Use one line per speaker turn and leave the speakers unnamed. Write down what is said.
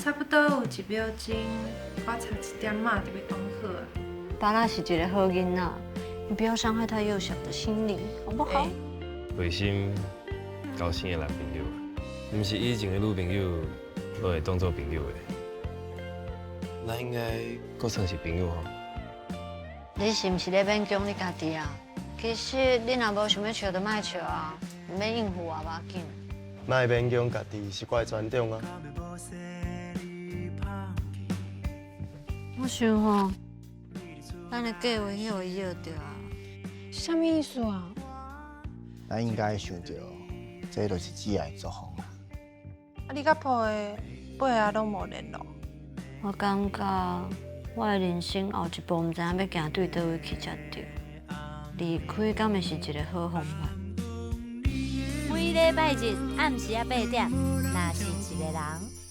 差不多有1秒钟，我差1点仔就要讲好啊。
巴拉是一个好囡仔，你不要伤害他幼小的心灵，好不好？
卫心交心的男朋友，毋是以前的女朋友，我会当做朋友的。咱应该搁算是朋友吼。
你是毋是咧勉强你家己啊？其实你若无想要笑就莫笑啊，唔免应付啊，无要紧。
莫勉强家己是我的尊重啊。
我想吼，咱的计划迄个要着啊。
什么意思啊？
咱应该想着，这就是只爱作风啦。
啊，你甲婆的背后拢无联络。
我感觉我的人生后一步唔知影要行对倒位去才对。离开敢会是一个好方法？
每礼拜日暗时8点，若是一个人。